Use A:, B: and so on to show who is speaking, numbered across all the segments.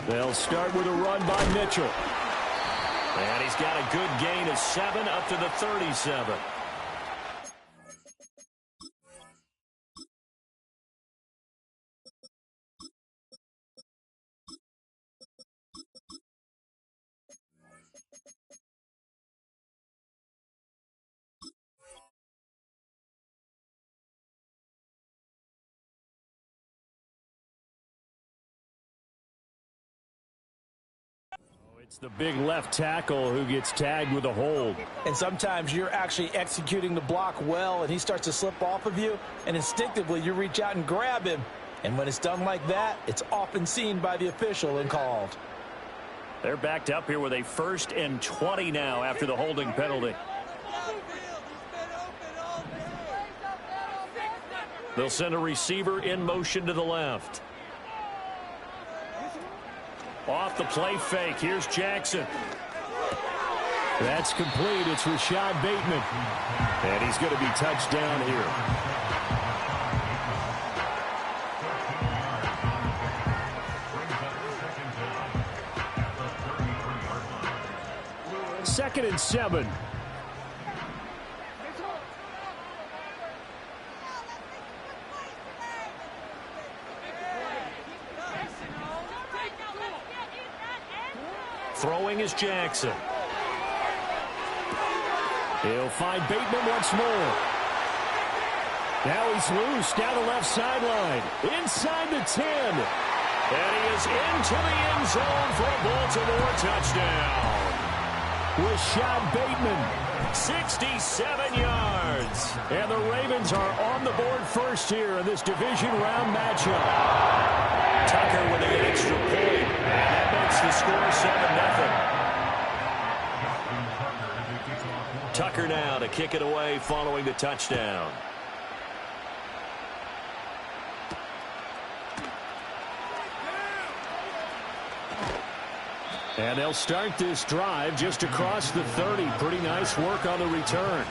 A: They'll start with a run by Mitchell. And he's got a good gain of 7 up to the 37. It's the big left tackle who gets tagged with a hold.
B: And sometimes you're actually executing the block well, and he starts to slip off of you, and instinctively you reach out and grab him. And when it's done like that, it's often seen by the official and called.
A: They're backed up here with a 1st and 20 now after the holding penalty. They'll send a receiver in motion to the left. Off the play fake. Here's Jackson. That's complete. It's Rashad Bateman. And he's going to be touched down here. Second and 7. Throwing is Jackson. He'll find Bateman once more. Now he's loose down the left sideline. Inside the 10. And he is into the end zone for a Baltimore touchdown. Rashad Bateman, 67 yards. And the Ravens are on the board first here in this division round matchup. Tucker with an extra point. That makes the score 7-0. Tucker now to kick it away following the touchdown. And they'll start this drive just across the 30. Pretty nice work on the return.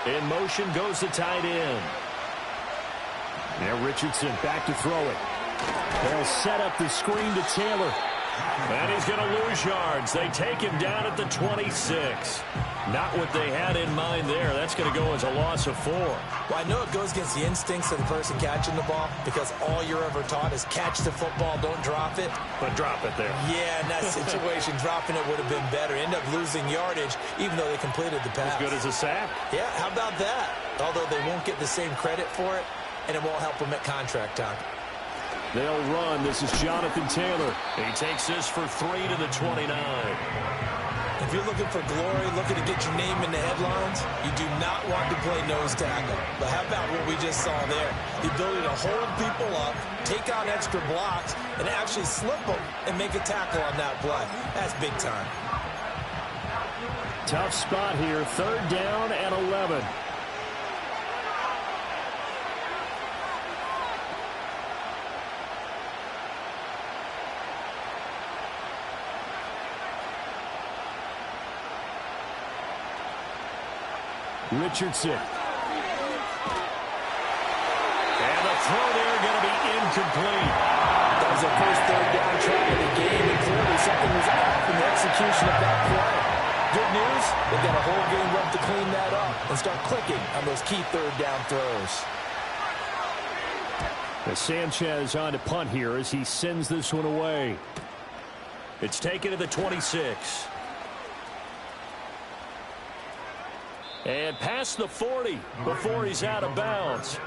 A: In motion goes the tight end. Now Richardson back to throw it. They'll set up the screen to Taylor. And he's going to lose yards. They take him down at the 26. Not what they had in mind there. That's going to go as a loss of 4.
B: Well, I know it goes against the instincts of the person catching the ball because all you're ever taught is catch the football, don't drop it.
A: But drop it there.
B: Yeah, in that situation, dropping it would have been better. End up losing yardage even though they completed the pass.
A: As good as a sack.
B: Yeah, how about that? Although they won't get the same credit for it, and it won't help them at contract time.
A: They'll run. This is Jonathan Taylor. He takes this for 3 to the 29.
B: If you're looking for glory, looking to get your name in the headlines, you do not want to play nose tackle. But how about what we just saw there? The ability to hold people up, take on extra blocks, and actually slip them and make a tackle on that play. That's big time.
A: Tough spot here. 3rd down and 11. Richardson. And the throw there going to be incomplete.
B: That was the first 3rd down try of the game, and clearly something was off in the execution of that play. Good news, they've got a whole game left to clean that up and start clicking on those key 3rd down throws.
A: Sanchez on to punt here as he sends this one away. It's taken to the 26. And past the 40 before he's out of bounds.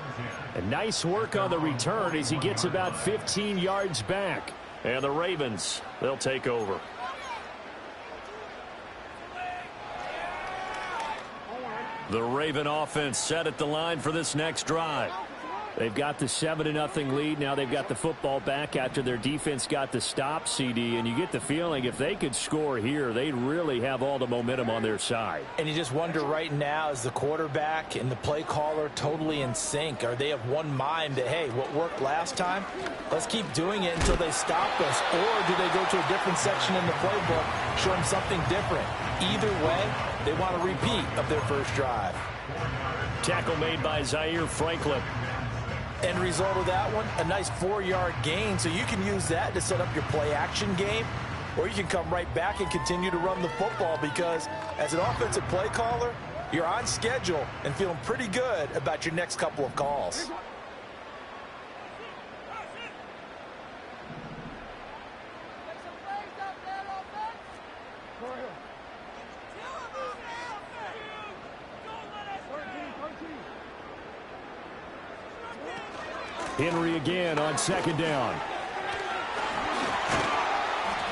A: And nice work on the return as he gets about 15 yards back. And the Ravens, they'll take over. The Raven offense set at the line for this next drive. They've got the 7-0 lead. Now they've got the football back after their defense got the stop, CD. And you get the feeling if they could score here, they'd really have all the momentum on their side.
B: And you just wonder right now, is the quarterback and the play caller totally in sync? Are they of one mind that, hey, what worked last time, let's keep doing it until they stop us? Or do they go to a different section in the playbook, show them something different? Either way, they want a repeat of their first drive.
A: Tackle made by Zaire Franklin.
B: End result of that one, a nice 4-yard gain. So you can use that to set up your play-action game, or you can come right back and continue to run the football because as an offensive play caller, you're on schedule and feeling pretty good about your next couple of calls.
A: Henry again on second down.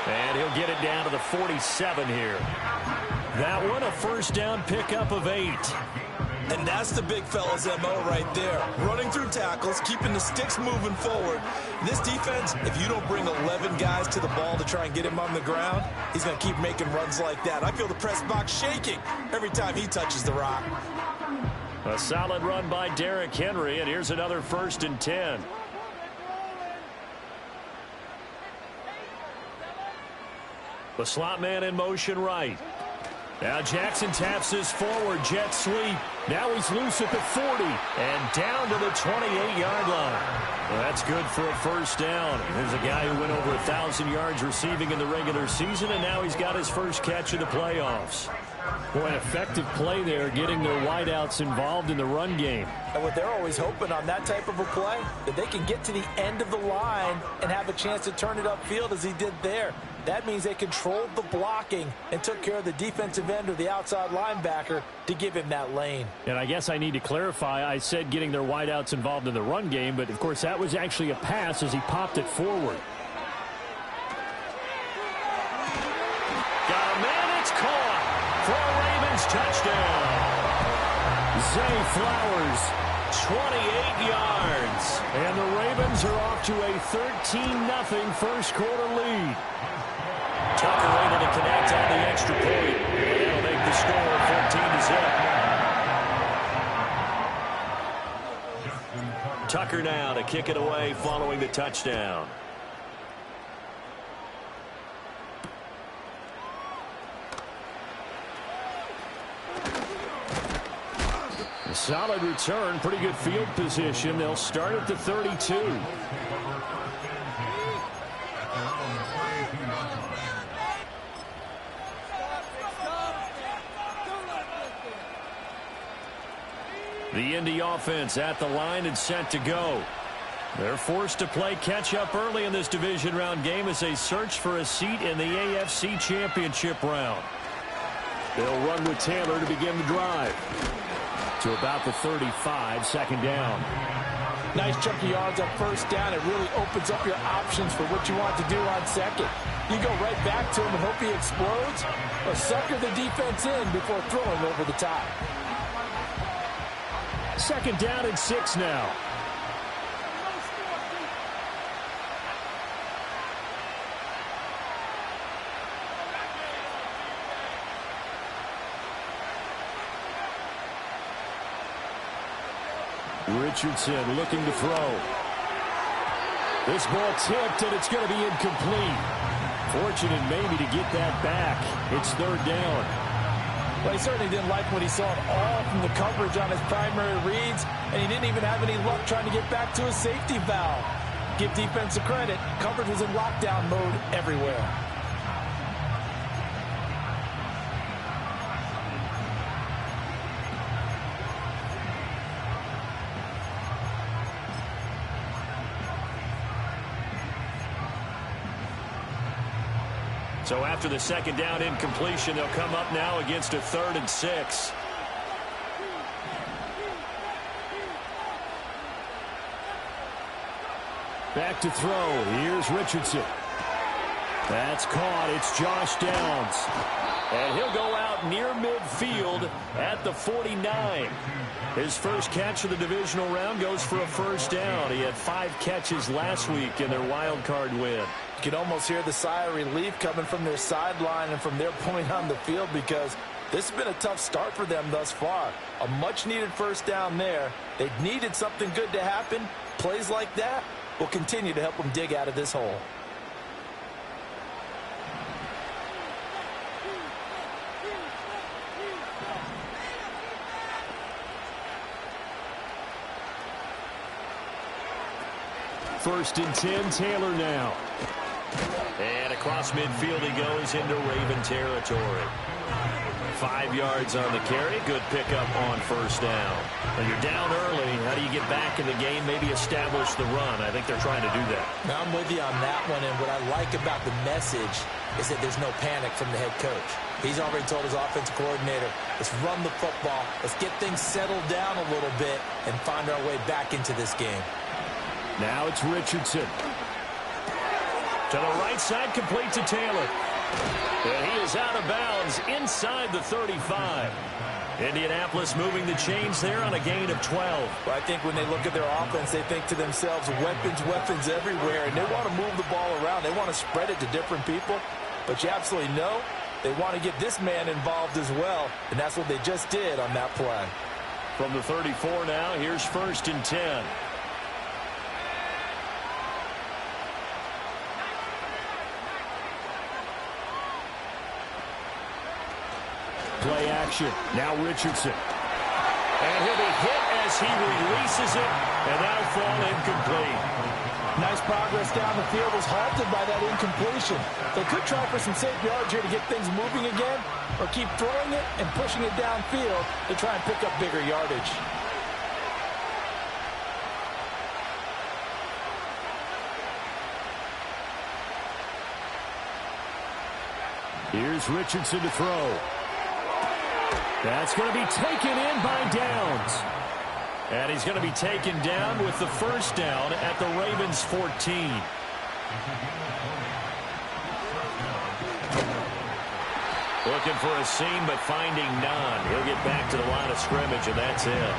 A: And he'll get it down to the 47 here. That one a first down pickup of 8.
B: And that's the big fella's MO right there. Running through tackles, keeping the sticks moving forward. This defense, if you don't bring 11 guys to the ball to try and get him on the ground, he's going to keep making runs like that. I feel the press box shaking every time he touches the rock.
A: A solid run by Derrick Henry, and here's another 1st and 10. The slot man in motion right. Now Jackson taps this forward, jet sweep. Now he's loose at the 40 and down to the 28-yard line. Well, that's good for a first down. Here's a guy who went over 1,000 yards receiving in the regular season, and now he's got his first catch in the playoffs. Boy, an effective play there, getting their wideouts involved in the run game.
B: And what they're always hoping on that type of a play, that they can get to the end of the line and have a chance to turn it upfield as he did there. That means they controlled the blocking and took care of the defensive end or the outside linebacker to give him that lane.
A: And I guess I need to clarify, I said getting their wideouts involved in the run game, but of course that was actually a pass as he popped it forward. Got a man, it's caught for a Ravens touchdown. Zay Flowers, 28 yards. And the Ravens are off to a 13-0 first quarter lead. Tucker able to connect on the extra point. That'll make the score 14-0. Tucker now to kick it away following the touchdown. A solid return, pretty good field position. They'll start at the 32. The Indy offense at the line and set to go. They're forced to play catch-up early in this division round game as they search for a seat in the AFC Championship round. They'll run with Taylor to begin the drive. To about the 35, second down.
B: Nice chunky yards on first down. It really opens up your options for what you want to do on second. You go right back to him and hope he explodes, or sucker the defense in before throwing over the top.
A: Second down and 6 now. Richardson looking to throw. This ball tipped, and it's going to be incomplete. Fortunate maybe to get that back. It's third down.
B: Well, he certainly didn't like what he saw at all from the coverage on his primary reads, and he didn't even have any luck trying to get back to his safety valve. Give defense credit. Coverage was in lockdown mode everywhere.
A: So after the second down incompletion, they'll come up now against a 3rd and 6. Back to throw. Here's Richardson. That's caught. It's Josh Downs. And he'll go out near midfield at the 49. His first catch of the divisional round goes for a first down. He had 5 catches last week in their wild card win.
B: You can almost hear the sigh of relief coming from their sideline and from their point on the field, because this has been a tough start for them thus far. A much-needed first down there. They needed something good to happen. Plays like that will continue to help them dig out of this hole.
A: First and 10, Taylor now. And across midfield he goes into Raven territory. 5 yards on the carry. Good pickup on first down. When you're down early, how do you get back in the game? Maybe establish the run. I think they're trying to do that.
B: Now I'm with you on that one, and what I like about the message is that there's no panic from the head coach. He's already told his offensive coordinator, let's run the football, let's get things settled down a little bit and find our way back into this game.
A: Now it's Richardson. To the right side, complete to Taylor. And he is out of bounds inside the 35. Indianapolis moving the chains there on a gain of 12.
B: Well, I think when they look at their offense, they think to themselves, weapons everywhere, and they want to move the ball around. They want to spread it to different people, but you absolutely know they want to get this man involved as well, and that's what they just did on that play.
A: From the 34 now, here's first and 10. Play action. Now Richardson. And he'll be hit as he releases it, and that'll fall incomplete.
B: Nice progress down the field, was halted by that incompletion. They could try for some safe yards here to get things moving again, or keep throwing it and pushing it downfield to try and pick up bigger yardage.
A: Here's Richardson to throw. That's going to be taken in by Downs. And he's going to be taken down with the first down at the Ravens' 14. Looking for a seam, but finding none. He'll get back to the line of scrimmage, and that's it.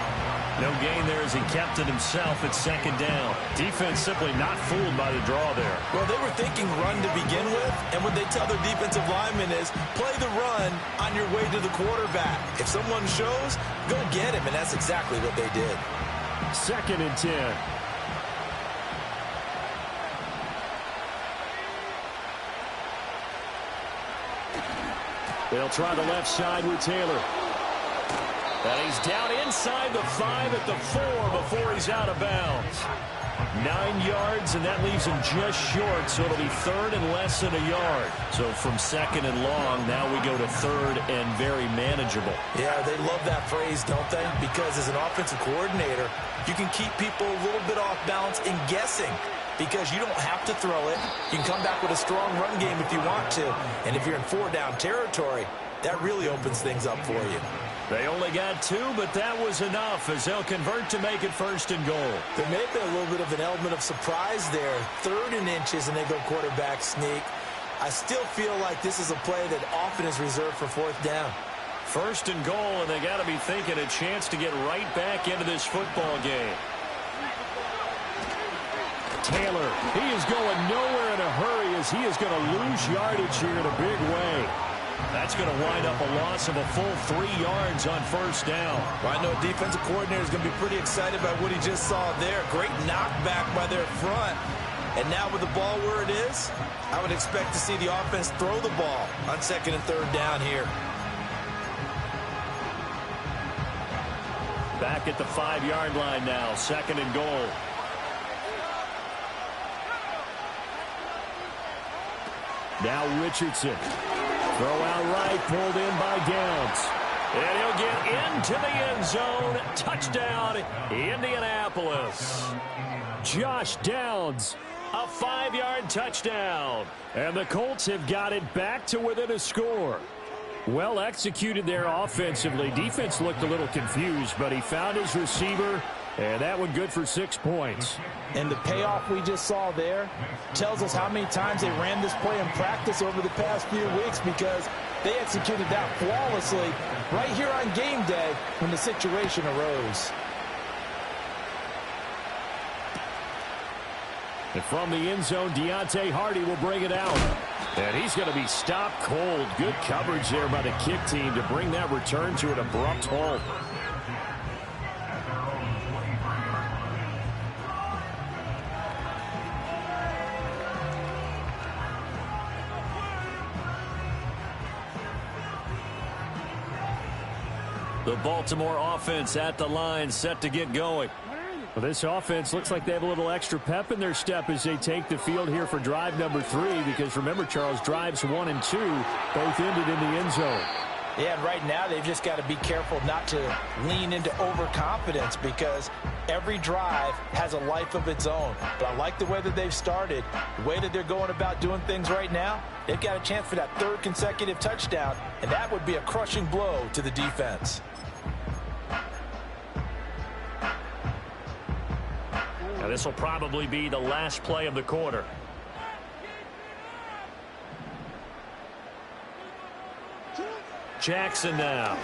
A: No gain there as he kept it himself at second down. Defense simply not fooled by the draw there.
B: Well, they were thinking run to begin with, and what they tell their defensive linemen is play the run on your way to the quarterback. If someone shows, go get him, and that's exactly what they did.
A: Second and 10. They'll try the left side with Taylor. And he's down inside the 5 at the 4 before he's out of bounds. 9 yards, and that leaves him just short, so it'll be third and less than a yard. So from second and long, now we go to third and very manageable.
B: Yeah, they love that phrase, don't they? Because as an offensive coordinator, you can keep people a little bit off balance in guessing, because you don't have to throw it. You can come back with a strong run game if you want to. And if you're in 4-down territory, that really opens things up for you.
A: They only got 2, but that was enough as they'll convert to make it first and goal.
B: There may have been a little bit of an element of surprise there. 3rd and inches, and they go quarterback sneak. I still feel like this is a play that often is reserved for 4th down.
A: First and goal, and they got to be thinking a chance to get right back into this football game. Taylor, he is going nowhere in a hurry as he is going to lose yardage here in a big way. That's going to wind up a loss of a full 3 yards on first down.
B: Well, I know defensive coordinator is going to be pretty excited by what he just saw there. Great knockback by their front. And now with the ball where it is, I would expect to see the offense throw the ball on 2nd and 3rd down here.
A: Back at the 5-yard line now, 2nd and goal. Now Richardson. Throw out right, pulled in by Downs. And he'll get into the end zone. Touchdown, Indianapolis. Josh Downs, a 5-yard touchdown. And the Colts have got it back to within a score. Well executed there offensively. Defense looked a little confused, but he found his receiver And that one good for 6 points.
B: And the payoff we just saw there tells us how many times they ran this play in practice over the past few weeks, because they executed that flawlessly right here on game day when the situation arose.
A: And from the end zone, Deontay Hardy will bring it out. And he's going to be stopped cold. Good coverage there by the kick team to bring that return to an abrupt halt.
C: The Baltimore offense at the line, set to get going.
A: Well, this offense looks like they have a little extra pep in their step as they take the field here for drive number 3, because remember, Charles, drives 1 and 2 both ended in the end zone.
B: Yeah, and right now they've just got to be careful not to lean into overconfidence, because every drive has a life of its own. But I like the way that they've started, the way that they're going about doing things right now. They've got a chance for that 3rd consecutive touchdown, and that would be a crushing blow to the defense.
C: Now, this will probably be the last play of the quarter. Jackson now.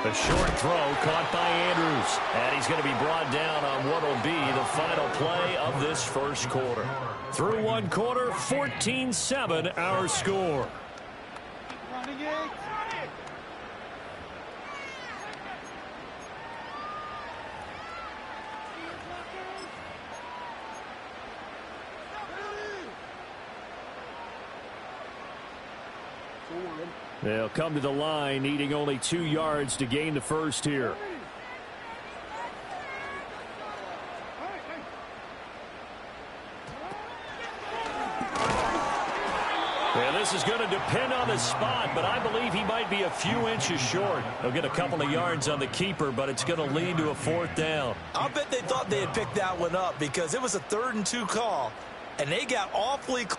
C: A short throw caught by Andrews. And he's going to be brought down on what will be the final play of this first quarter. Through 1 quarter, 14-7 our score.
A: They'll come to the line, needing only 2 yards to gain the first here.
C: Yeah, this is going to depend on the spot, but I believe he might be a few inches short. He'll get a couple of yards on the keeper, but it's going to lead to a 4th down.
B: I'll bet they thought they had picked that one up, because it was a 3rd and 2 call, and they got awfully close.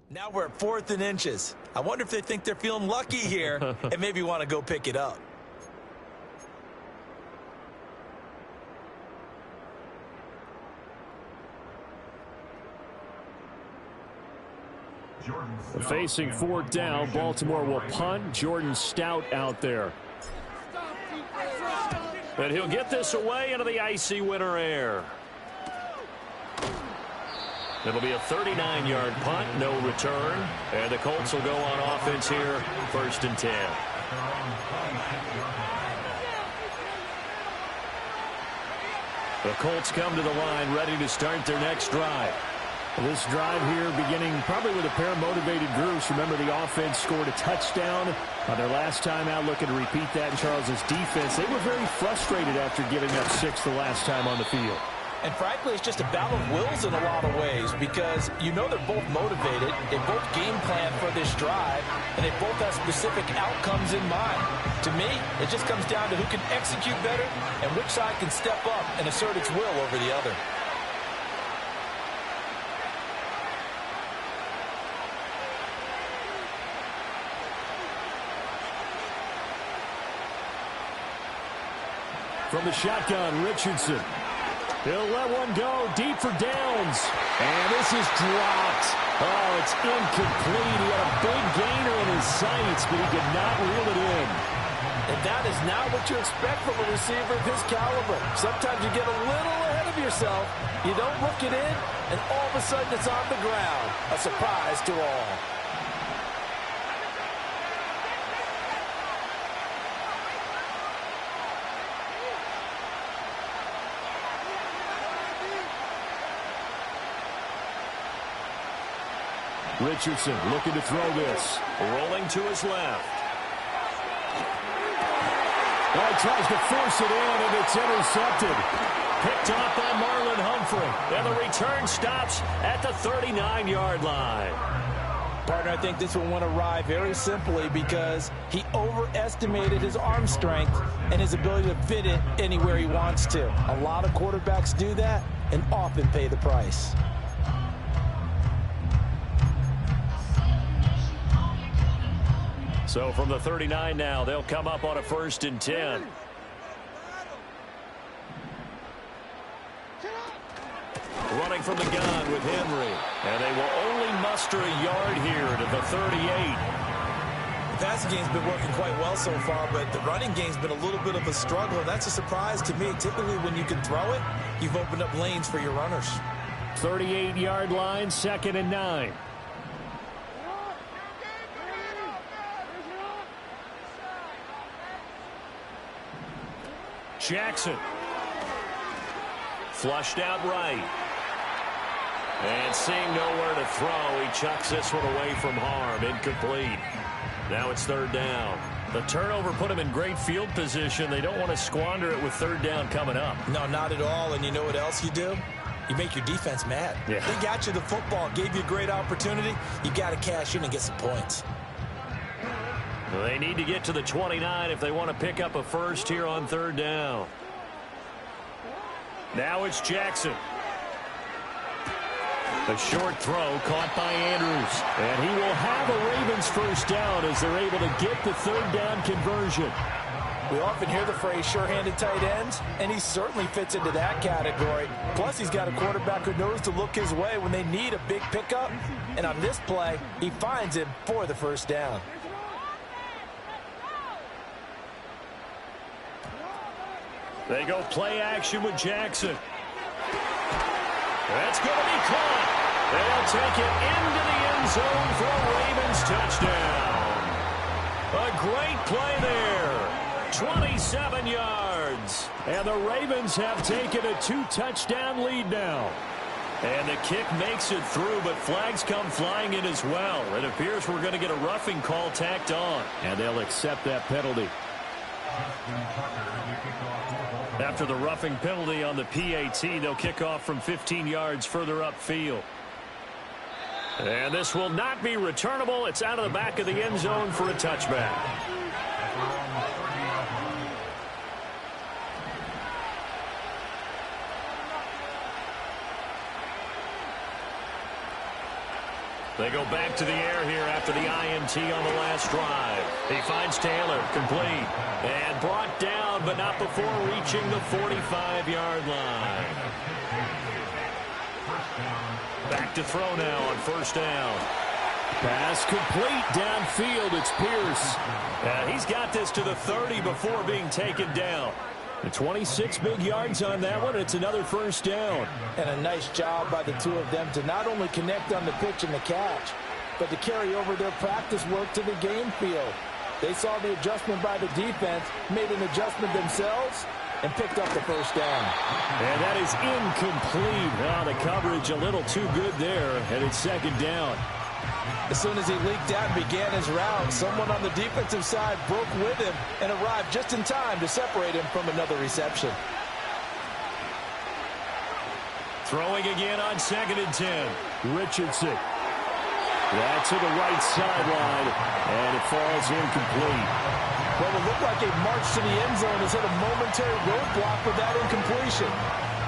B: Now we're at 4th and inches. I wonder if they think they're feeling lucky here and maybe want to go pick it up.
A: Facing 4th down, Baltimore will punt. Jordan Stout out there.
C: And he'll get this away into the icy winter air. It'll be a 39-yard punt, no return. And the Colts will go on offense here, 1st and 10. The Colts come to the line, ready to start their next drive.
A: This drive here beginning probably with a pair of motivated groups. Remember, the offense scored a touchdown their last time out, looking to repeat that in Charles's defense. They were very frustrated after giving up 6 the last time on the field.
B: And frankly, it's just a battle of wills in a lot of ways because you know they're both motivated, they both game plan for this drive, and they both have specific outcomes in mind. To me, it just comes down to who can execute better and which side can step up and assert its will over the other.
A: From the shotgun, Richardson. He'll let one go deep for downs. And this is dropped. Oh, it's incomplete. He had a big gainer in his sights, but he could not reel it in.
B: And that is not what you expect from a receiver of his caliber. Sometimes you get a little ahead of yourself. You don't look it in, and all of a sudden it's on the ground. A surprise to all.
A: Richardson looking to throw this.
C: Rolling to his left.
A: Oh, tries to force it in, and it's intercepted.
C: Picked off by Marlon Humphrey. And the return stops at the 39-yard line.
B: Partner, I think this one went awry very simply because he overestimated his arm strength and his ability to fit it anywhere he wants to. A lot of quarterbacks do that and often pay the price.
C: So from the 39 now, they'll come up on a 1st and 10. Running from the gun with Henry. And they will only muster a yard here to the 38.
B: The passing game's been working quite well so far, but the running game's been a little bit of a struggle. That's a surprise to me. Typically, when you can throw it, you've opened up lanes for your runners.
A: 38-yard line, 2nd and 9. Jackson. Flushed out right.
C: And seeing nowhere to throw, he chucks this one away from harm. Incomplete. Now it's 3rd down. The turnover put him in great field position. They don't want to squander it with 3rd down coming up.
B: No, not at all. And you know what else you do? You make your defense mad.
C: Yeah.
B: They got you the football, gave you a great opportunity. You got to cash in and get some points.
C: They need to get to the 29 if they want to pick up a first here on 3rd down.
A: Now it's Jackson. A short throw caught by Andrews. And he will have a Ravens first down as they're able to get the 3rd down conversion.
B: We often hear the phrase sure-handed tight ends, and he certainly fits into that category. Plus, he's got a quarterback who knows to look his way when they need a big pickup. And on this play, he finds him for the first down.
A: They go play action with Jackson. That's going to be caught. They'll take it into the end zone for a Ravens touchdown. A great play there. 27 yards. And the Ravens have taken a 2-touchdown lead now. And the kick makes it through, but flags come flying in as well. It appears we're going to get a roughing call tacked on. And they'll accept that penalty. After the roughing penalty on the PAT, they'll kick off from 15 yards further upfield. And this will not be returnable. It's out of the back of the end zone for a touchback. They go back to the air here after the INT on the last drive. He finds Taylor, complete, and brought down, but not before reaching the 45-yard line. Back to throw now on 1st down. Pass complete downfield. It's Pierce. He's got this to the 30 before being taken down. The 26 big yards on that one. It's another 1st down.
B: And a nice job by the two of them to not only connect on the pitch and the catch, but to carry over their practice work to the game field. They saw the adjustment by the defense, made an adjustment themselves, and picked up the 1st down.
A: And that is incomplete. Oh, the coverage a little too good there, and it's 2nd down.
B: As soon as he leaked out and began his route, someone on the defensive side broke with him and arrived just in time to separate him from another reception.
C: Throwing again on 2nd and 10.
A: Richardson. That's to the right sideline, and it falls incomplete.
B: Well, it looked like a march to the end zone has hit a momentary roadblock with that incompletion.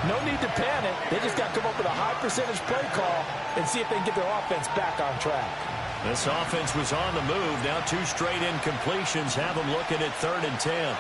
B: No need to panic. They just got to come up with a high percentage play call and see if they can get their offense back on track.
C: This offense was on the move. Now 2 straight incompletions have them looking at 3rd and 10.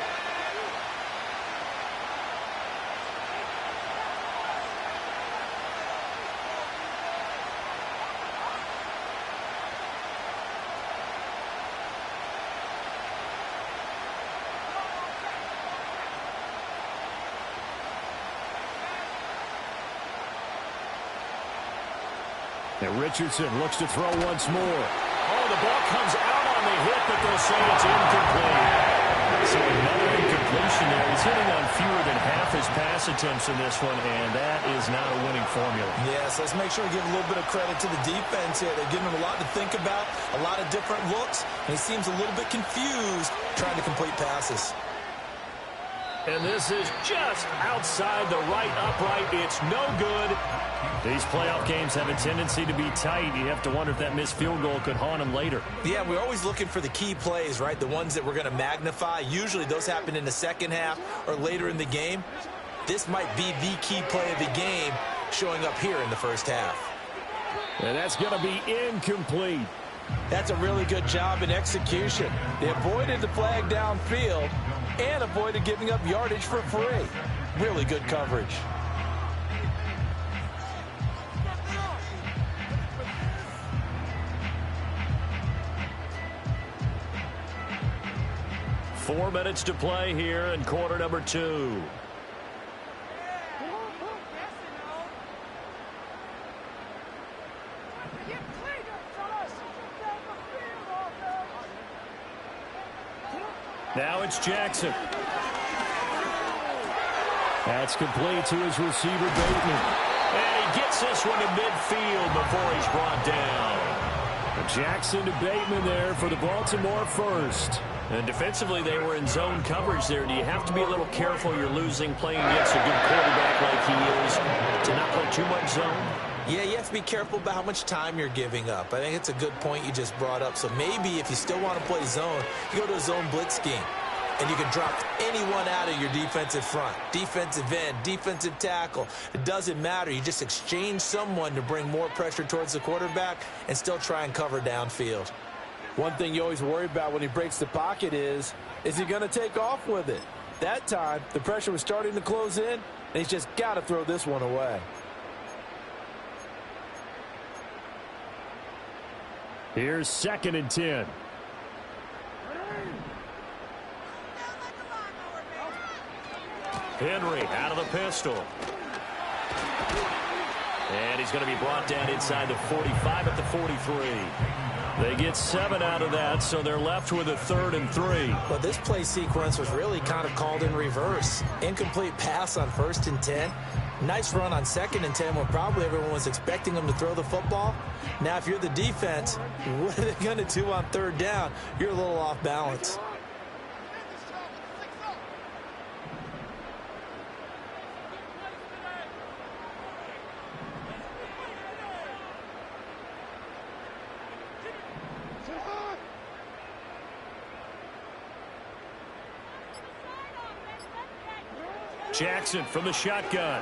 A: And Richardson looks to throw once more.
C: Oh, the ball comes out on the hit, but they'll say it's incomplete. So another incompletion there. He's hitting on fewer than half his pass attempts in this one, and that is not a winning formula.
B: Yes, let's make sure we give a little bit of credit to the defense here. They're giving him a lot to think about, a lot of different looks, and he seems a little bit confused trying to complete passes.
C: And this is just outside the right upright. It's no good. These playoff games have a tendency to be tight. You have to wonder if that missed field goal could haunt them later.
B: Yeah, we're always looking for the key plays, right? The ones that we're going to magnify. Usually those happen in the second half or later in the game. This might be the key play of the game showing up here in the first half.
A: And that's going to be incomplete.
B: That's a really good job in execution. They avoided the flag downfield and avoided giving up yardage for free. Really good coverage.
C: Four minutes to play here in quarter number 2. Now it's Jackson.
A: That's complete to his receiver, Bateman.
C: And he gets this one to midfield before he's brought down.
A: Jackson to Bateman there for the Baltimore first.
C: And defensively, they were in zone coverage there. Do you have to be a little careful you're losing playing against a good quarterback like he is to not play too much zone?
B: Yeah, you have to be careful about how much time you're giving up. I think it's a good point you just brought up. So maybe if you still want to play zone, you go to a zone blitz scheme. And you can drop anyone out of your defensive front. Defensive end, defensive tackle. It doesn't matter. You just exchange someone to bring more pressure towards the quarterback and still try and cover downfield. One thing you always worry about when he breaks the pocket is he going to take off with it? That time, the pressure was starting to close in, and he's just got to throw this one away.
A: Here's 2nd and 10.
C: Henry out of the pistol. And he's going to be brought down inside the 45 at the 43. They get 7 out of that, so they're left with a 3rd and 3.
B: But this play sequence was really kind of called in reverse. Incomplete pass on 1st and 10. Nice run on 2nd and 10 when probably everyone was expecting them to throw the football. Now, if you're the defense, what are they going to do on 3rd down? You're a little off balance.
A: Jackson from the shotgun.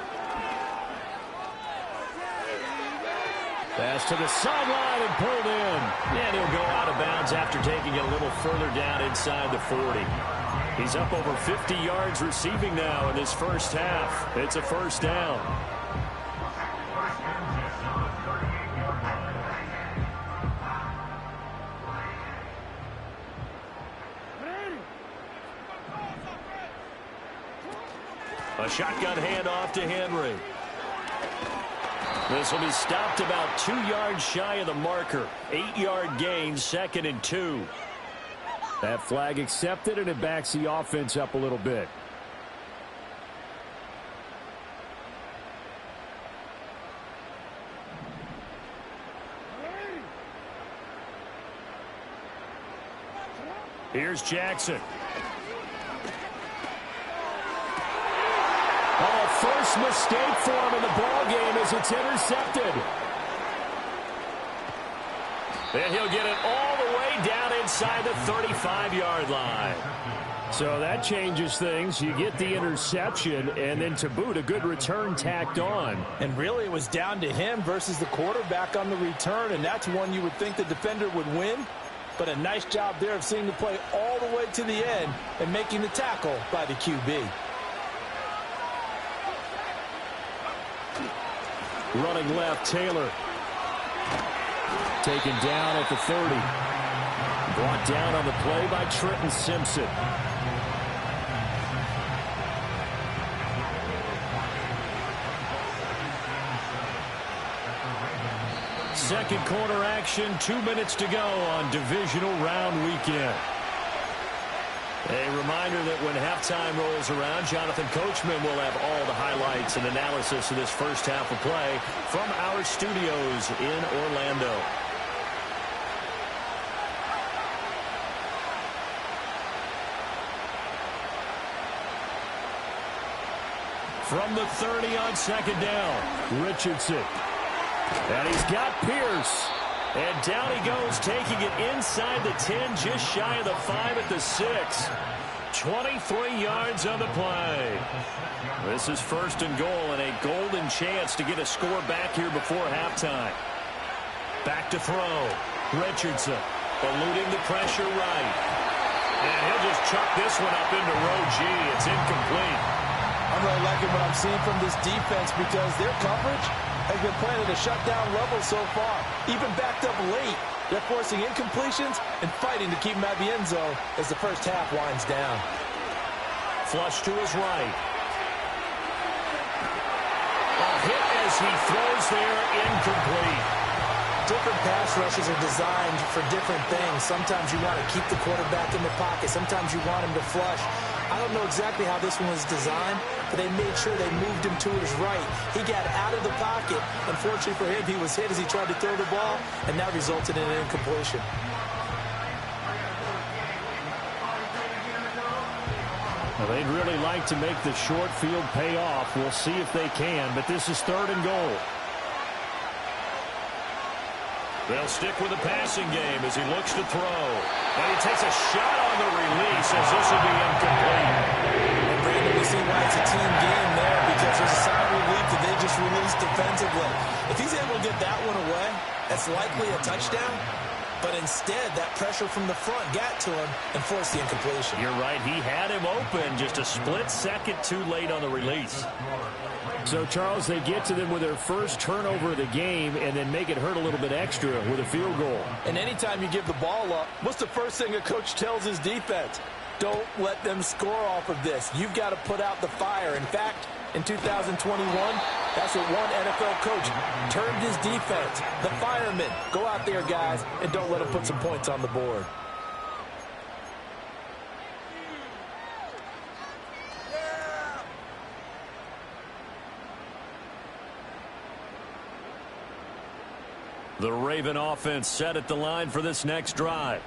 A: Pass to the sideline and pulled in.
C: And he'll go out of bounds after taking it a little further down inside the 40. He's up over 50 yards receiving now in this first half. It's a 1st down. A shotgun handoff to Henry. This will be stopped about 2 yards shy of the marker. 8-yard gain, 2nd and 2.
A: That flag accepted, and it backs the offense up a little bit.
C: Here's Jackson.
A: Oh, 1st first mistake for him in the ball game as it's intercepted. And he'll get it all the way down inside the 35-yard line. So that changes things. You get the interception, and then to boot, a good return tacked on.
B: And really, it was down to him versus the quarterback on the return, and that's one you would think the defender would win. But a nice job there of seeing the play all the way to the end and making the tackle by the QB.
A: Running left, Taylor. Taken down at the 30. Brought down on the play by Trenton Simpson. Second quarter action, 2 minutes to go on divisional round weekend. A reminder that when halftime rolls around, Jonathan Coachman will have all the highlights and analysis of this first half of play from our studios in Orlando. From the 30 on second down, Richardson. And he's got Pierce. And down he goes, taking it inside the 10, just shy of the 5 at the 6. 23 yards on the play. This is first and goal and a golden chance to get a score back here before halftime. Back to throw. Richardson eluding the pressure right. And he'll just chuck this one up into row G. It's incomplete.
B: I'm really liking what I'm seeing from this defense because their coverage has been playing at a shutdown level so far. Even backed up late, they're forcing incompletions and fighting to keep them at the end zone as the first half winds down.
A: Flush to his right. A hit as he throws there, incomplete.
B: Different pass rushes are designed for different things. Sometimes you want to keep the quarterback in the pocket. Sometimes you want him to flush. I don't know exactly how this one was designed, but they made sure they moved him to his right. He got out of the pocket. Unfortunately for him, he was hit as he tried to throw the ball, and that resulted in an incompletion.
A: Well, they'd really like to make the short field pay off. We'll see if they can, but this is third and goal. They'll stick with the passing game as he looks to throw. And he takes a shot on the release as this will be incomplete.
B: And Brandon, we see why it's a team game there because there's a sign of relief that they just released defensively. If he's able to get that one away, that's likely a touchdown. But instead, that pressure from the front got to him and forced the incompletion.
A: You're right. He had him open, just a split second too late on the release. So, Charles, they get to them with their first turnover of the game and then make it hurt a little bit extra with a field goal.
B: And anytime you give the ball up, what's the first thing a coach tells his defense? Don't let them score off of this. You've got to put out the fire. In fact, in 2021, that's what one NFL coach termed his defense. The firemen. Go out there, guys, and don't let them put some points on the board.
A: The Raven offense set at the line for this next drive.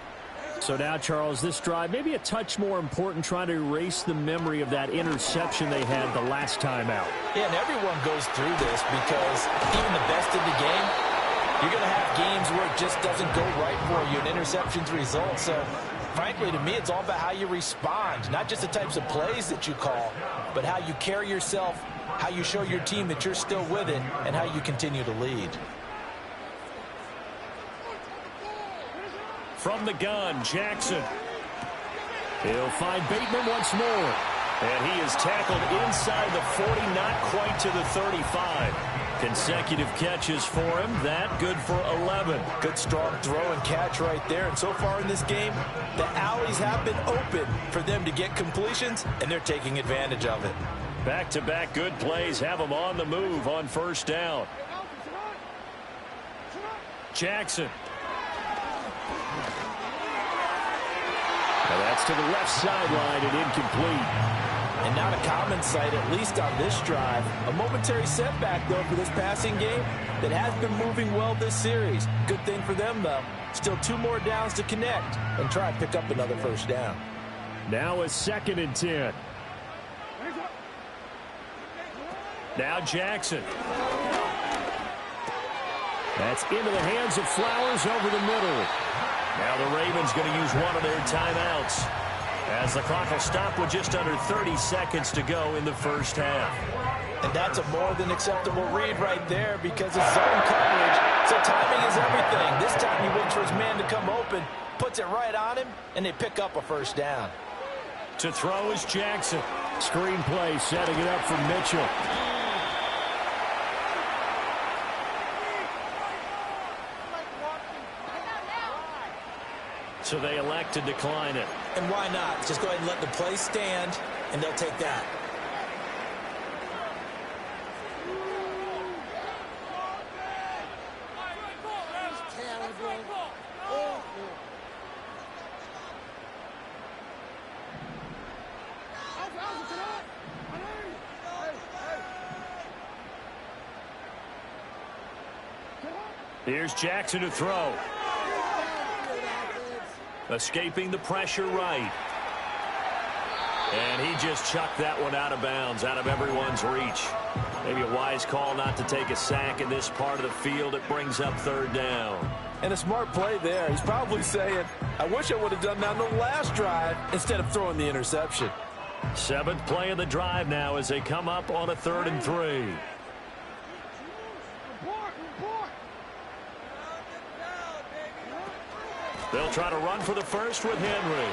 A: So now, Charles, this drive maybe a touch more important, trying to erase the memory of that interception they had the last time out.
B: Yeah, and everyone goes through this because even the best in the game, you're going to have games where it just doesn't go right for you, and interceptions result. So, frankly, to me, it's all about how you respond, not just the types of plays that you call, but how you carry yourself, how you show your team that you're still with it, and how you continue to lead.
A: From the gun, Jackson. He'll find Bateman once more. And he is tackled inside the 40, not quite to the 35. Consecutive catches for him. That good for 11.
B: Good strong throw and catch right there. And so far in this game, the alleys have been open for them to get completions, and they're taking advantage of it.
A: Back-to-back good plays have them on the move on first down. Jackson. Now that's to the left sideline and incomplete.
B: And not a common sight, at least on this drive. A momentary setback, though, for this passing game that has been moving well this series. Good thing for them, though. Still 2 more downs to connect and try and pick up another first down.
A: Now a 2nd and 10. Now Jackson. That's into the hands of Flowers over the middle. Now the Ravens going to use one of their timeouts, as the clock will stop with just under 30 seconds to go in the first half.
B: And that's a more than acceptable read right there, because it's zone coverage, so timing is everything. This time he waits for his man to come open, puts it right on him, and they pick up a first down.
A: To throw is Jackson. Screen play setting it up for Mitchell. So they elect to decline it.
B: And why not? Just go ahead and let the play stand, and they'll take that.
A: Here's Jackson to throw. Escaping the pressure right. And he just chucked that one out of bounds, out of everyone's reach. Maybe a wise call not to take a sack in this part of the field. It brings up third down.
B: And a smart play there. He's probably saying, I wish I would have done that on the last drive instead of throwing the interception.
A: 7th play of the drive now as they come up on a 3rd and 3. They'll try to run for the first with Henry.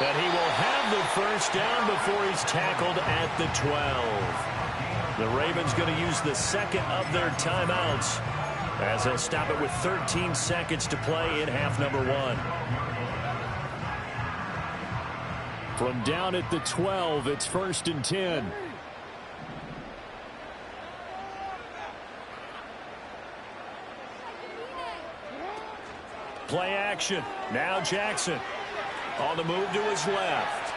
A: And he will have the first down before he's tackled at the 12. The Ravens going to use the second of their timeouts, as they'll stop it with 13 seconds to play in half number 1. From down at the 12, it's 1st and 10. Play action. Now Jackson on the move to his left.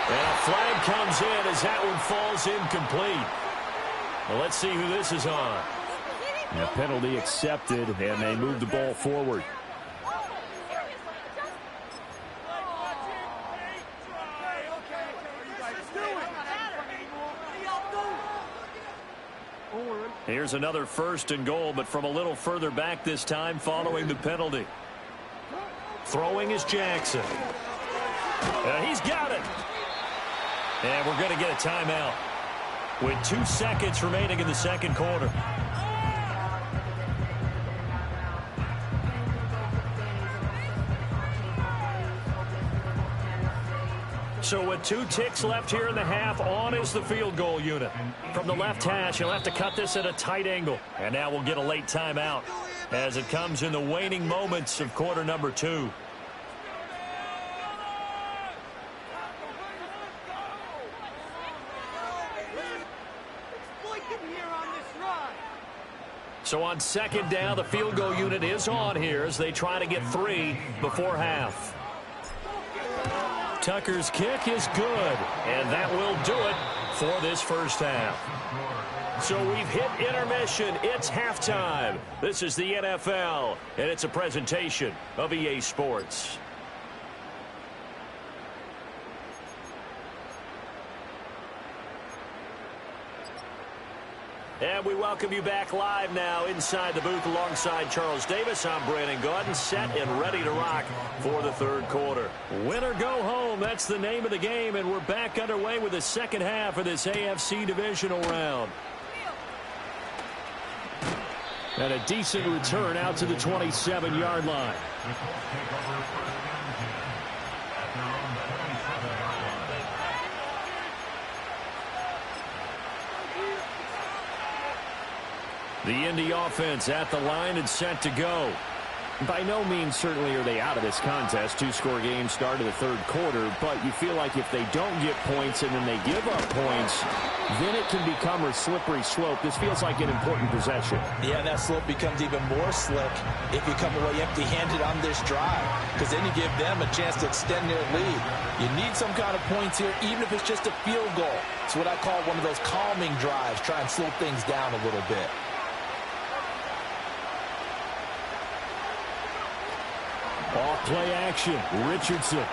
A: And a flag comes in as that one falls incomplete. Well, let's see who this is on. And a penalty accepted, and they move the ball forward. Here's another 1st and goal, but from a little further back this time following the penalty. Throwing is Jackson. He's got it. And we're going to get a timeout with 2 seconds remaining in the second quarter. So with 2 ticks left here in the half, on is the field goal unit. From the left hash, he'll have to cut this at a tight angle. And now we'll get a late timeout as it comes in the waning moments of quarter number 2. So on 2nd down, the field goal unit is on here as they try to get 3 before half. Tucker's kick is good, and that will do it for this first half. So we've hit intermission. It's halftime. This is the NFL, and it's a presentation of EA Sports. And we welcome you back live now inside the booth alongside Charles Davis. I'm Brandon Gaudin, set and ready to rock for the 3rd quarter. Win or go home, that's the name of the game, and we're back underway with the second half of this AFC divisional round. And a decent return out to the 27-yard line. The Indy offense at the line and set to go. By no means certainly are they out of this contest. 2-score game start of the 3rd quarter, but you feel like if they don't get points and then they give up points, then it can become a slippery slope. This feels like an important possession.
B: Yeah, that slope becomes even more slick if you come away empty-handed on this drive, because then you give them a chance to extend their lead. You need some kind of points here, even if it's just a field goal. It's what I call one of those calming drives. Try and slow things down a little bit.
A: Off play action, Richardson. And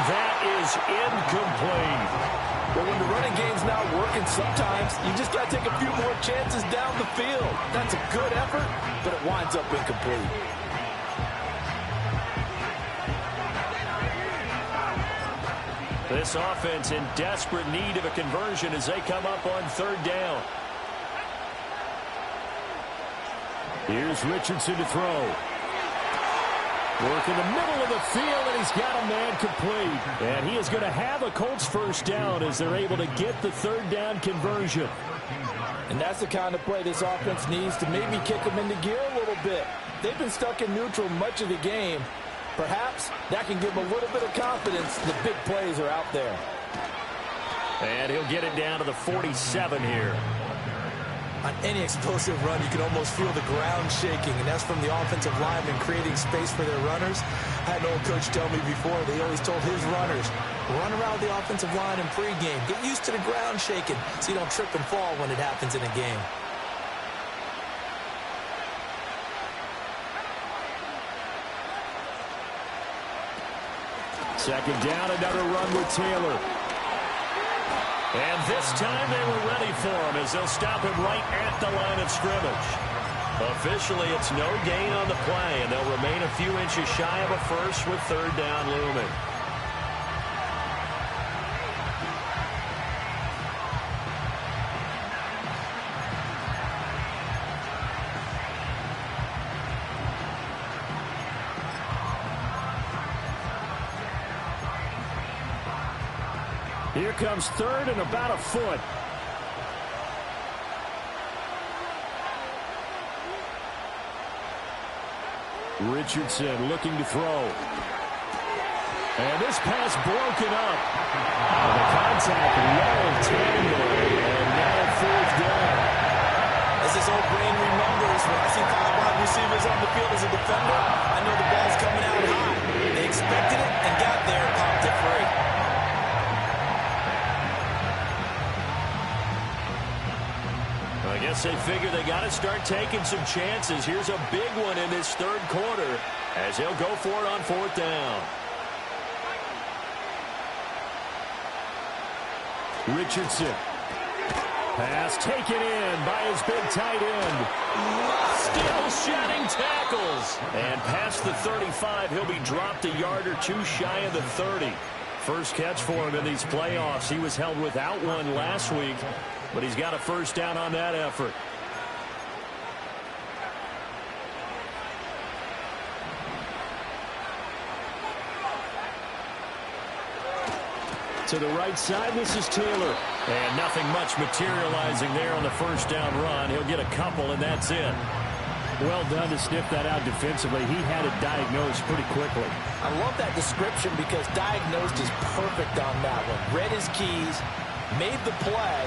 A: that is incomplete.
B: But when the running game's not working, sometimes you just got to take a few more chances down the field. That's a good effort, but it winds up incomplete.
C: This offense in desperate need of a conversion as they come up on third down.
A: Here's Richardson to throw. Work in the middle of the field, and he's got a man complete. And he is going to have a Colts first down as they're able to get the third down conversion.
B: And that's the kind of play this offense needs to maybe kick them into gear a little bit. They've been stuck in neutral much of the game. Perhaps that can give them a little bit of confidence. The big plays are out there.
C: And he'll get it down to the 47 here.
B: On any explosive run, you can almost feel the ground shaking, and that's from the offensive linemen creating space for their runners. I had an old coach tell me before, they always told his runners, run around the offensive line in pregame. Get used to the ground shaking so you don't trip and fall when it happens in a game.
A: Second down, another run with Taylor.
C: And this time they were ready for him as they'll stop him right at the line of scrimmage. Officially, it's no gain on the play, and they'll remain a few inches shy of a first with third down looming.
A: Here comes third and about a foot. Richardson looking to throw. And this pass broken up. The contact low tangle, and now fourth down.
B: As this old brain remembers, when I see 5 wide receivers on the field as a defender, I know the ball's coming out high. They expected it and got there and popped it free.
C: I guess they figure they got to start taking some chances. Here's a big one in this third quarter as they'll go for it on fourth down.
A: Richardson. Pass taken in by his big tight end.
C: Still shedding tackles. And past the 35, he'll be dropped a yard or two shy of the 30. First catch for him in these playoffs. He was held without one last week, but he's got a first down on that effort.
A: To the right side, this is Taylor.
C: And nothing much materializing there on the first down run. He'll get a couple, and that's it.
A: Well done to sniff that out defensively. He had it diagnosed pretty quickly.
B: I love that description because diagnosed is perfect on that one. Read his keys, made the play,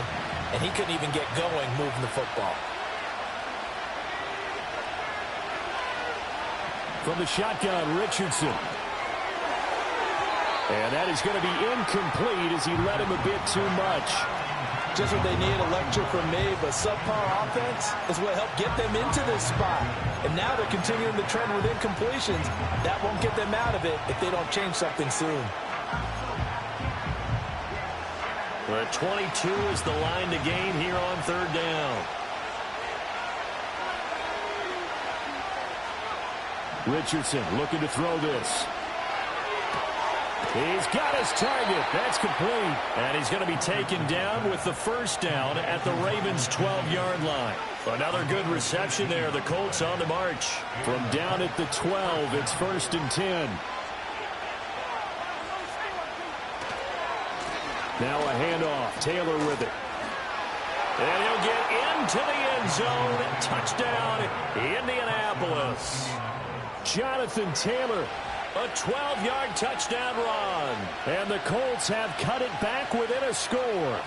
B: and he couldn't even get going moving the football.
A: From the shotgun, Richardson. And that is going to be incomplete as he led him a bit too much.
B: Just what they need, a lecture from me, but subpar offense is what helped get them into this spot. And now they're continuing the trend with incompletions. That won't get them out of it if they don't change something soon.
C: The 22 is the line to gain here on third down.
A: Richardson looking to throw this. He's got his target. That's complete.
C: And he's going to be taken down with the first down at the Ravens' 12-yard line. Another good reception there. The Colts on the march.
A: From down at the 12, it's 1st and 10. Now a handoff. Taylor with it.
C: And he'll get into the end zone. Touchdown, Indianapolis.
A: Jonathan Taylor.
C: A 12-yard touchdown run.
A: And the Colts have cut it back within a score.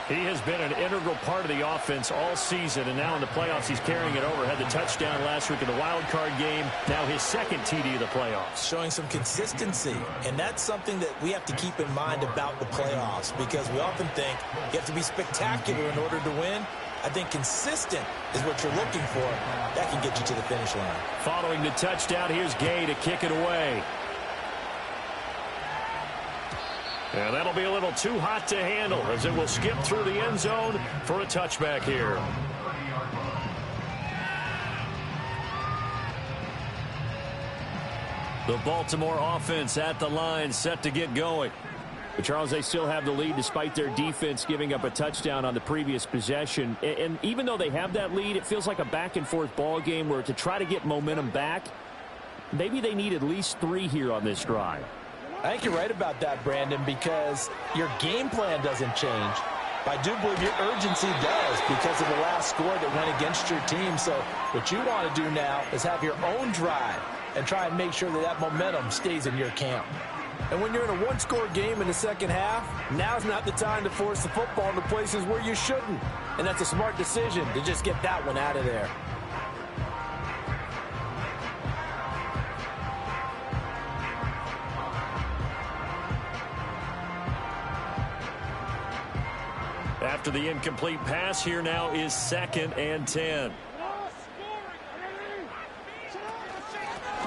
C: He has been an integral part of the offense all season, and now in the playoffs he's carrying it over. Had the touchdown last week in the wild card game. Now his second TD of the playoffs.
B: Showing some consistency, and that's something that we have to keep in mind about the playoffs because we often think you have to be spectacular in order to win. I think consistent is what you're looking for. That can get you to the finish line.
C: Following the touchdown, here's Gay to kick it away.
A: And that'll be a little too hot to handle as it will skip through the end zone for a touchback here. The Baltimore offense at the line, set to get going. But Charles, they still have the lead despite their defense giving up a touchdown on the previous possession. And even though they have that lead, it feels like a back-and-forth ball game where to try to get momentum back, maybe they need at least 3 here on this drive.
B: I think you're right about that, Brandon, because your game plan doesn't change. I do believe your urgency does because of the last score that went against your team. So what you want to do now is have your own drive and try and make sure that that momentum stays in your camp. And when you're in a one-score game in the second half, now's not the time to force the football into places where you shouldn't. And that's a smart decision to just get that one out of there.
A: After the incomplete pass, here now is 2nd and 10.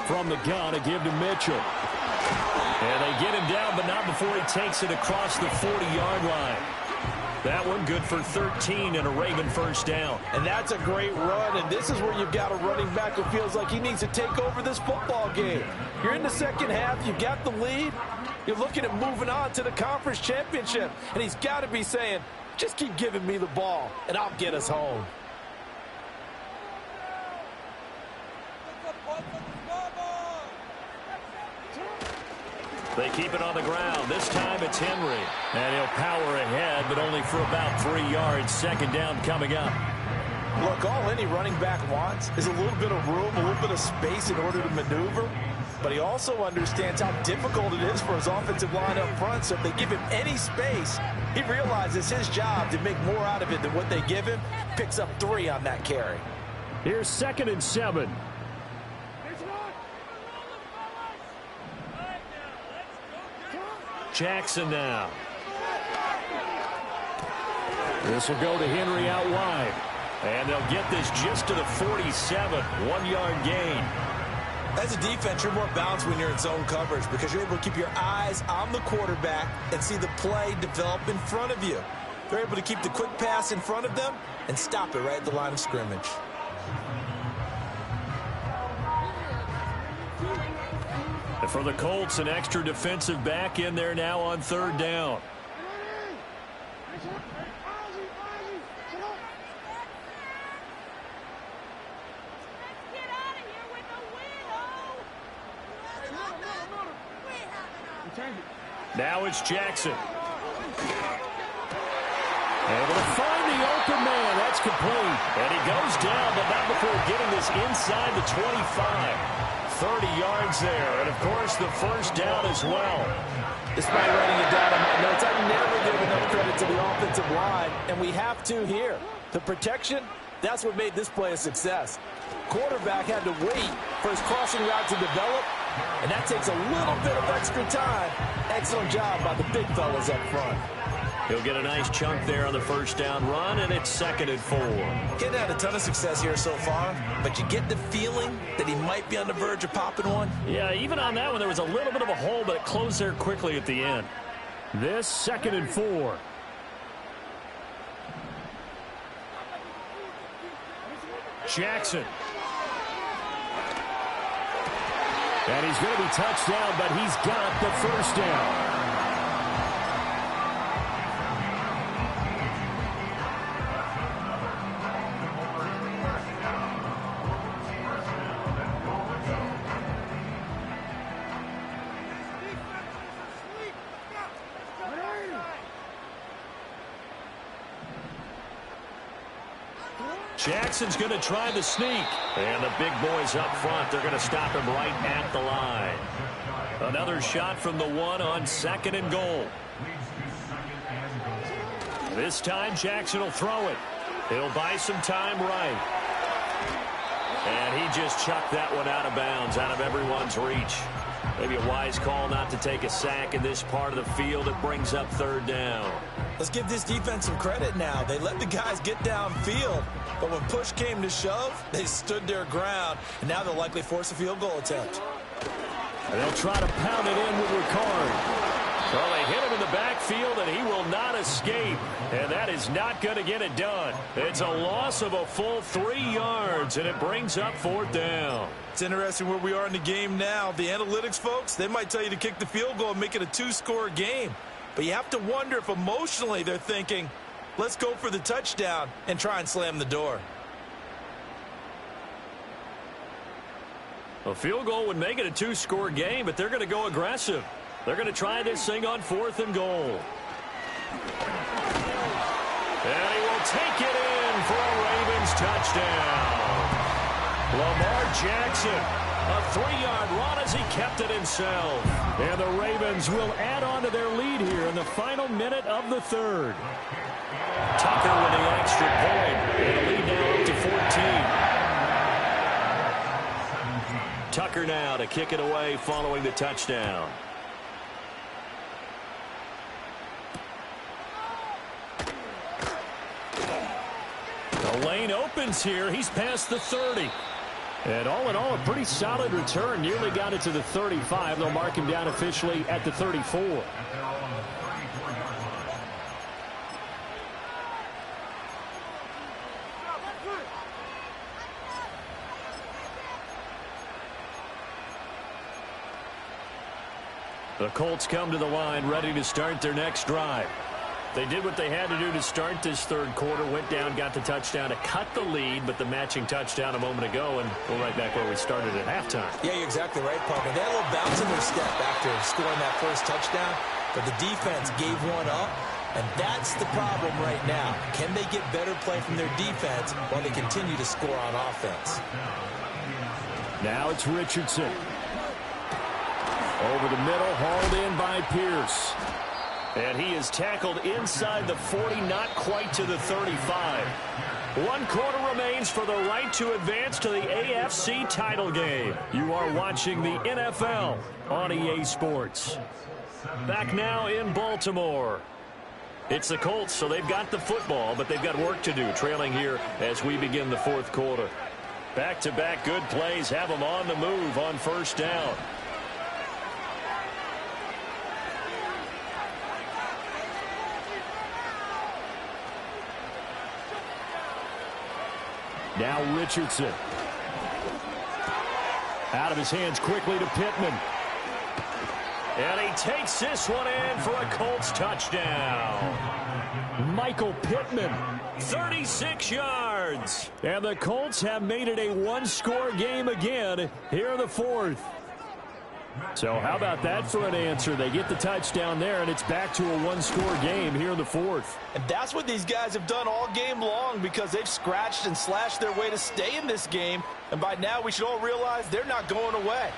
A: From the gun, a give to Mitchell. And they get him down, but not before he takes it across the 40-yard line. That one good for 13 and a Raven first down.
B: And that's a great run, and this is where you've got a running back who feels like he needs to take over this football game. You're in the second half, you've got the lead, you're looking at moving on to the conference championship, and he's got to be saying, just keep giving me the ball, and I'll get us home.
A: They keep it on the ground. This time it's Henry. And he'll power ahead, but only for about 3 yards. 2nd down coming up.
B: Look, all any running back wants is a little bit of room, a little bit of space in order to maneuver. But he also understands how difficult it is for his offensive line up front. So if they give him any space, he realizes his job to make more out of it than what they give him. Picks up 3 on that carry.
A: Here's 2nd and 7. Jackson now. This will go to Henry out wide. And they'll get this just to the 47. 1-yard gain.
B: As a defense, you're more balanced when you're in zone coverage because you're able to keep your eyes on the quarterback and see the play develop in front of you. They're able to keep the quick pass in front of them and stop it right at the line of scrimmage.
A: And for the Colts, an extra defensive back in there now on 3rd down. Now it's Jackson. Able to find the open man. That's complete. And he goes down, but not before getting this inside the 25. 30 yards there. And, of course, the first down as well.
B: Despite writing it down on my notes, I never give enough credit to the offensive line, and we have to here. The protection, that's what made this play a success. Quarterback had to wait for his crossing route to develop, and that takes a little bit of extra time. Excellent job by the big fellas up front.
A: He'll get a nice chunk there on the first down run, and it's 2nd and 4.
B: Getting had a ton of success here so far, but you get the feeling that he might be on the verge of popping one.
A: Yeah, even on that one, there was a little bit of a hole, but it closed there quickly at the end. This 2nd and 4. Jackson. And he's going to be touched down, but he's got the first down. Jackson's going to try the sneak. And the big boys up front, they're going to stop him right at the line. Another shot from the 1 on 2nd and goal. This time, Jackson will throw it. He'll buy some time right. And he just chucked that one out of bounds, out of everyone's reach. Maybe a wise call not to take a sack in this part of the field. It brings up 3rd down.
B: Let's give this defense some credit now. They let the guys get downfield, but when push came to shove, they stood their ground, and now they'll likely force a field goal attempt.
A: And they'll try to pound it in with Ricard. So they hit him in the backfield, and he will not escape. And that is not going to get it done. It's a loss of a full 3 yards, and it brings up 4th down.
B: It's interesting where we are in the game now. The analytics folks, they might tell you to kick the field goal and make it a 2-score game. But you have to wonder if emotionally they're thinking, let's go for the touchdown and try and slam the door.
A: A field goal would make it a 2-score game, but they're going to go aggressive. They're going to try this thing on 4th and goal. And he will take it in for a Ravens touchdown. Lamar Jackson, a 3-yard run as he kept it himself. And the Ravens will add on to their lead here in the final minute of the 3rd. Tucker with the extra point. And a lead now up to 14. Tucker now to kick it away following the touchdown. The lane opens here. He's past the 30. And all in all, a pretty solid return. Nearly got it to the 35. They'll mark him down officially at the 34. The Colts come to the line, ready to start their next drive. They did what they had to do to start this 3rd quarter, went down, got the touchdown to cut the lead, but the matching touchdown a moment ago, and we're right back where we started at halftime.
B: Yeah, you're exactly right, partner. They had a little bounce in their step after scoring that first touchdown, but the defense gave one up, and that's the problem right now. Can they get better play from their defense while they continue to score on offense?
A: Now it's Richardson. Over the middle, hauled in by Pierce. And he is tackled inside the 40, not quite to the 35. 1 quarter remains for the right to advance to the AFC title game. You are watching the NFL on EA Sports. Back now in Baltimore. It's the Colts, so they've got the football, but they've got work to do, trailing here as we begin the 4th quarter. Back-to-back good plays have them on the move on 1st down. Now Richardson. Out of his hands quickly to Pittman. And he takes this one in for a Colts touchdown. Michael Pittman, 36 yards. And the Colts have made it a 1-score game again here in the 4th. So how about that for an answer? They get the touchdown there, and it's back to a 1-score game here in the 4th.
B: And that's what these guys have done all game long, because they've scratched and slashed their way to stay in this game. And by now, we should all realize they're not going away.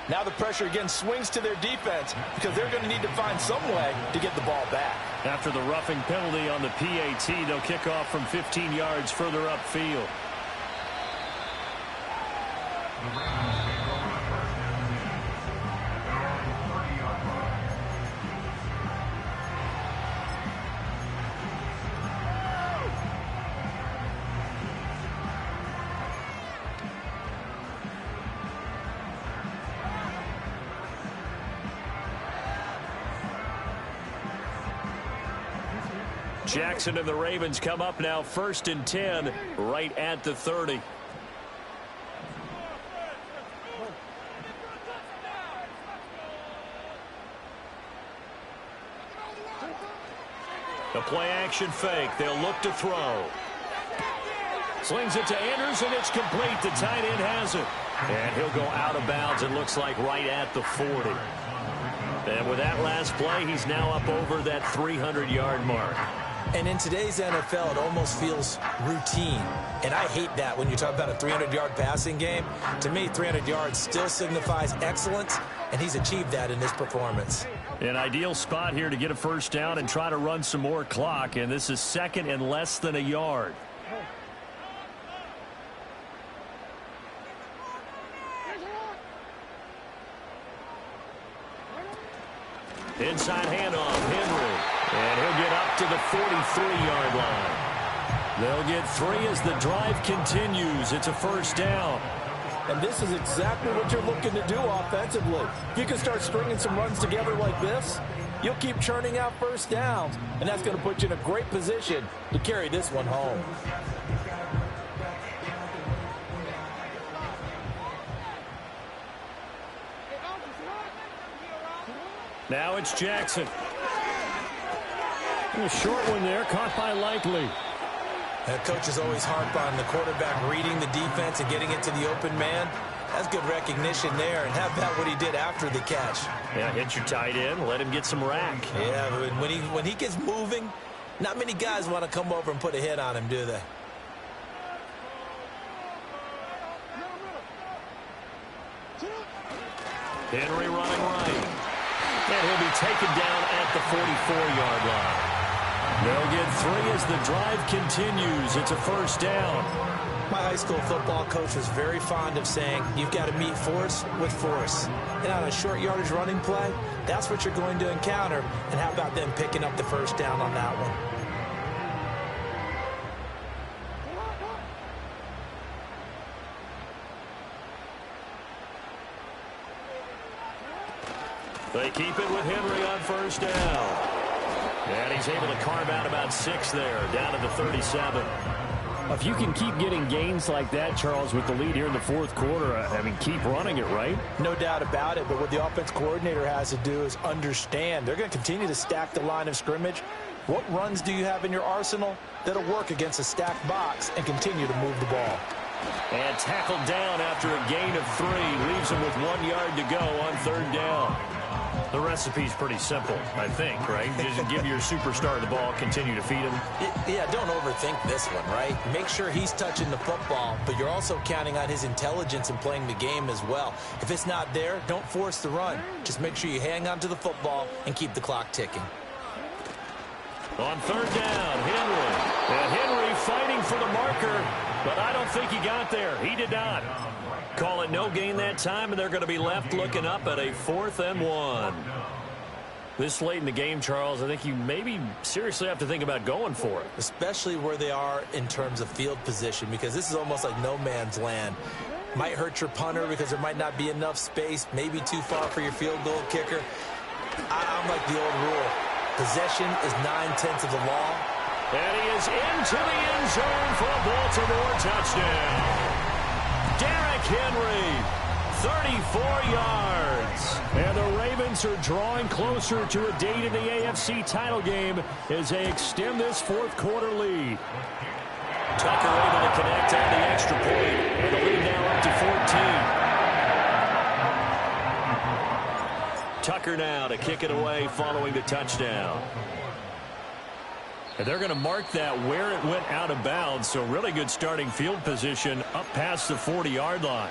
B: Now the pressure again swings to their defense, because they're going to need to find some way to get the ball back.
A: After the roughing penalty on the PAT, they'll kick off from 15 yards further upfield. Jackson and the Ravens come up now 1st and 10 right at the 30. The play action fake. They'll look to throw. Slings it to Andrews, and it's complete. The tight end has it. And he'll go out of bounds, it looks like, right at the 40. And with that last play, he's now up over that 300-yard mark.
B: And in today's NFL, it almost feels routine. And I hate that when you talk about a 300-yard passing game. To me, 300 yards still signifies excellence, and he's achieved that in this performance.
A: An ideal spot here to get a 1st down and try to run some more clock, and this is 2nd and less than a yard. Inside handoff, Henry. And he'll get up to the 43-yard line. They'll get 3 as the drive continues. It's a 1st down.
B: And this is exactly what you're looking to do offensively. If you can start stringing some runs together like this, you'll keep churning out first downs, and that's going to put you in a great position to carry this one home.
A: Now it's Jackson. A short one there, caught by Likely.
B: Coaches always harp on the quarterback reading the defense and getting it to the open man. That's good recognition there. And how about what he did after the catch?
C: Yeah, hit your tight end, let him get some rack.
B: Yeah, but when he gets moving, not many guys want to come over and put a hit on him, do they?
C: Henry running right. And he'll be taken down at the 44-yard line. They'll get 3 as the drive continues. It's a first down.
B: My high school football coach was very fond of saying, you've got to meet force with force. And on a short yardage running play, that's what you're going to encounter. And how about them picking up the first down on that one?
C: They keep it with Henry on first down. And he's able to carve out about 6 there, down to the 37.
A: If you can keep getting gains like that, Charles, with the lead here in the fourth quarter, I mean, keep running it, right?
B: No doubt about it, but what the offense coordinator has to do is understand. They're going to continue to stack the line of scrimmage. What runs do you have in your arsenal that'll work against a stacked box and continue to move the ball?
C: And tackled down after a gain of 3. Leaves him with 1 yard to go on third down. The recipe's pretty simple, I think, right? Just give your superstar the ball, continue to feed him.
B: Yeah, don't overthink this one, right? Make sure he's touching the football, but you're also counting on his intelligence in playing the game as well. If it's not there, don't force the run. Just make sure you hang on to the football and keep the clock ticking.
C: On third down, Henry. And Henry fighting for the marker, but I don't think he got there. He did not. Call it no gain that time, and they're going to be left looking up at a 4th and 1. This late in the game, Charles, I think you maybe seriously have to think about going for it.
B: Especially where they are in terms of field position, because this is almost like no man's land. Might hurt your punter because there might not be enough space, maybe too far for your field goal kicker. I'm like the old rule. Possession is 9/10 of the law.
C: And he is into the end zone for a Baltimore touchdown. Derrick Henry, 34 yards.
A: And the Ravens are drawing closer to a date in the AFC title game as they extend this fourth quarter lead.
C: Tucker able to connect on the extra point, and the lead now up to 14. Tucker now to kick it away following the touchdown. And they're going to mark that where it went out of bounds, so really good starting field position up past the 40-yard line.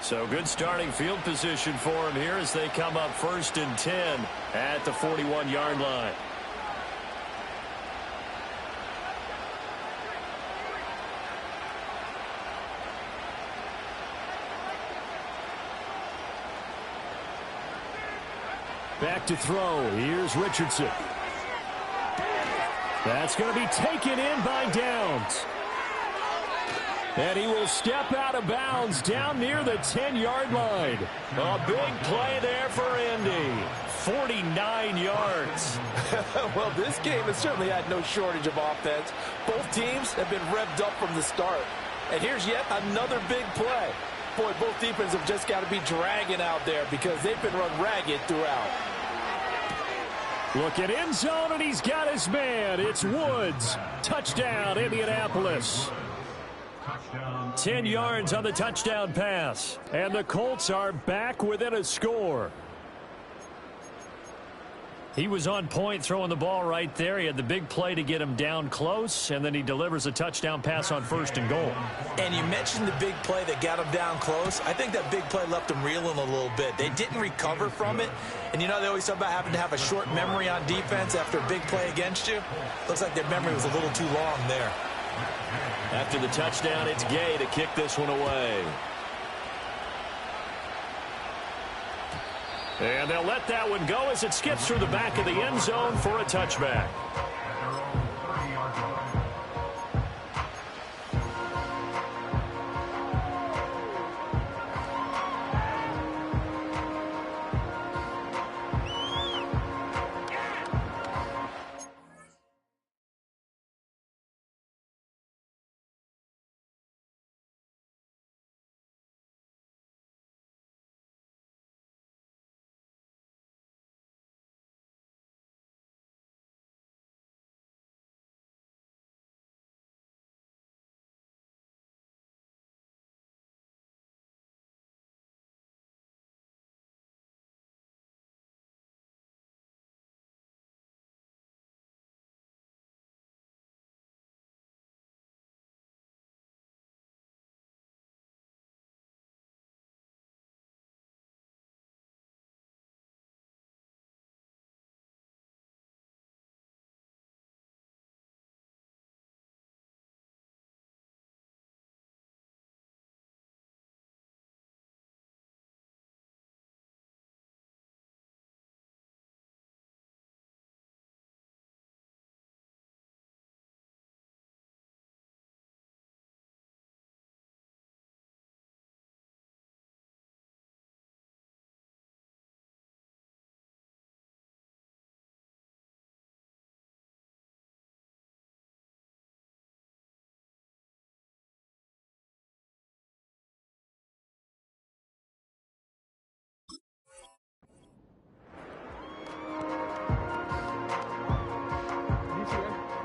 C: So good starting field position for him here as they come up 1st and 10 at the 41-yard line.
A: Back to throw. Here's Richardson. That's going to be taken in by Downs. And he will step out of bounds down near the 10-yard line.
C: A big play there for Indy. 49 yards.
B: Well, this game has certainly had no shortage of offense. Both teams have been revved up from the start. And here's yet another big play. Boy, both defenses have just got to be dragging out there because they've been run ragged throughout.
A: Look at end zone, and he's got his man. It's Woods. Touchdown, Indianapolis.
C: 10 yards on the touchdown pass.
A: And the Colts are back within a score.
C: He was on point throwing the ball right there. He had the big play to get him down close, and then he delivers a touchdown pass on 1st and goal.
B: And you mentioned the big play that got him down close. I think that big play left him reeling a little bit. They didn't recover from it. And you know they always talk about having to have a short memory on defense after a big play against you. Looks like their memory was a little too long there.
C: After the touchdown, it's Gay to kick this one away. And they'll let that one go as it skips through the back of the end zone for a touchback.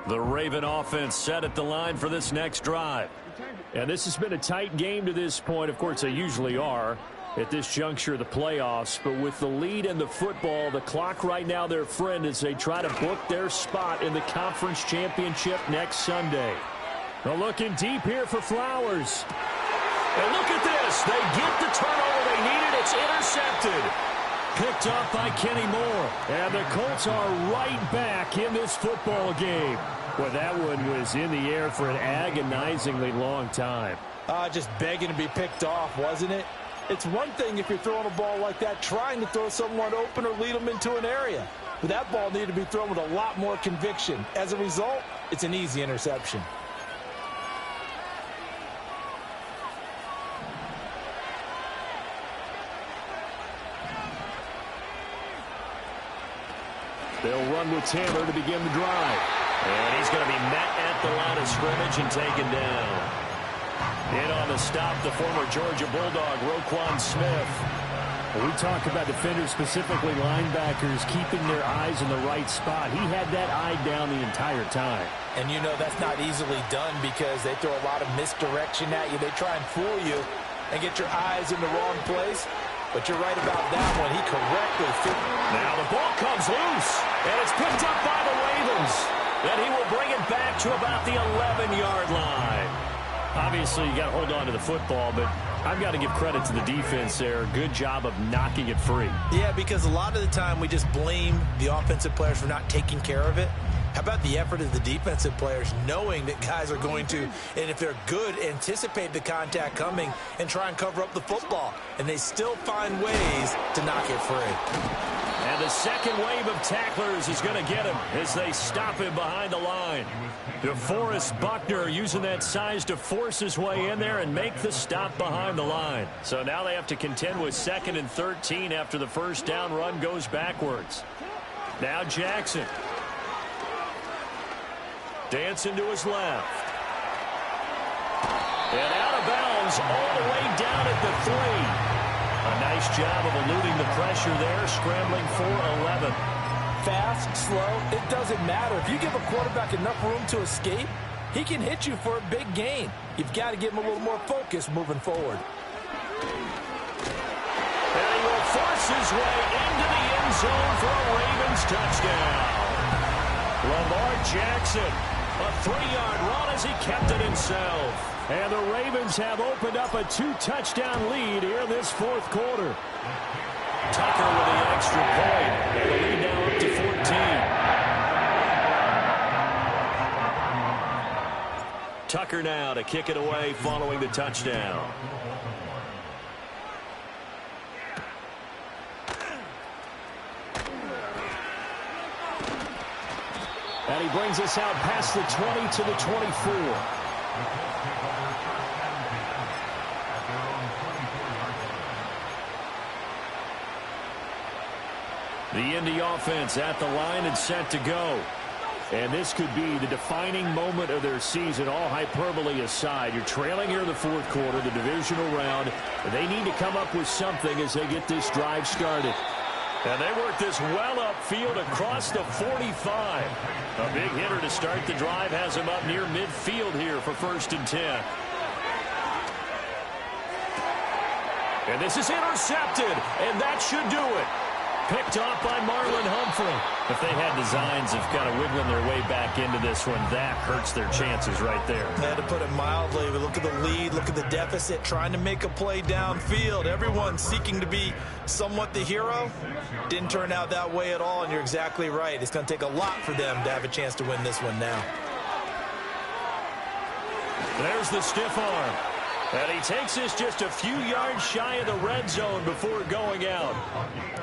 C: The Raven offense set at the line for this next drive.
A: And this has been a tight game to this point. Of course, they usually are at this juncture of the playoffs. But with the lead and the football, the clock right now their friend as they try to book their spot in the conference championship next Sunday. Well, looking deep here for Flowers.
C: And look at this. They get the turnover they needed. It's intercepted.
A: Picked up by Kenny Moore. And the Colts are right back in this football game. Well, that one was in the air for an agonizingly long time.
B: Just begging to be picked off, wasn't it? It's one thing if you're throwing a ball like that, trying to throw someone open or lead them into an area. But that ball needed to be thrown with a lot more conviction. As a result, it's an easy interception.
A: They'll run with Tanner to begin the drive.
C: And he's going to be met at the line of scrimmage and taken down. In on the stop, the former Georgia Bulldog, Roquan Smith.
A: We talk about defenders, specifically linebackers, keeping their eyes in the right spot. He had that eye down the entire time.
B: And you know that's not easily done because they throw a lot of misdirection at you. They try and fool you and get your eyes in the wrong place. But you're right about that one. He correctly fit.
C: Now the ball comes loose, and it's picked up by the Ravens. And he will bring it back to about the 11-yard line.
A: Obviously, you got to hold on to the football, but I've got to give credit to the defense there. Good job of knocking it free.
B: Yeah, because a lot of the time we just blame the offensive players for not taking care of it. How about the effort of the defensive players knowing that guys are going to, and if they're good, anticipate the contact coming and try and cover up the football. And they still find ways to knock it free.
C: And the second wave of tacklers is going to get him as they stop him behind the line. DeForest Buckner using that size to force his way in there and make the stop behind the line. So now they have to contend with 2nd and 13 after the first down run goes backwards. Now Jackson. Dancing to his left. And out of bounds all the way down at the 3. A nice job of eluding the pressure there, scrambling for 11.
B: Fast, slow, it doesn't matter. If you give a quarterback enough room to escape, he can hit you for a big gain. You've got to give him a little more focus moving forward.
C: And he will force his way into the end zone for a Ravens touchdown. Lamar Jackson, a 3-yard run as he kept it himself.
A: And the Ravens have opened up a 2-touchdown lead here in this fourth quarter.
C: Tucker with the extra point. And the lead now up to 14. Tucker now to kick it away following the touchdown.
A: And he brings us out past the 20 to the 24. The Indy offense at the line and set to go. And this could be the defining moment of their season, all hyperbole aside. You're trailing here in the fourth quarter, the divisional round. They need to come up with something as they get this drive started.
C: And they work this well upfield across the 45. A big hitter to start the drive has him up near midfield here for 1st and 10. And this is intercepted, and that should do it. Picked off by Marlon Humphrey.
A: If they had designs of kind of wiggling their way back into this one, that hurts their chances right there.
B: To put it mildly, but look at the lead, look at the deficit, trying to make a play downfield. Everyone seeking to be somewhat the hero. Didn't turn out that way at all, and you're exactly right. It's going to take a lot for them to have a chance to win this one now.
C: There's the stiff arm. And he takes this just a few yards shy of the red zone before going out.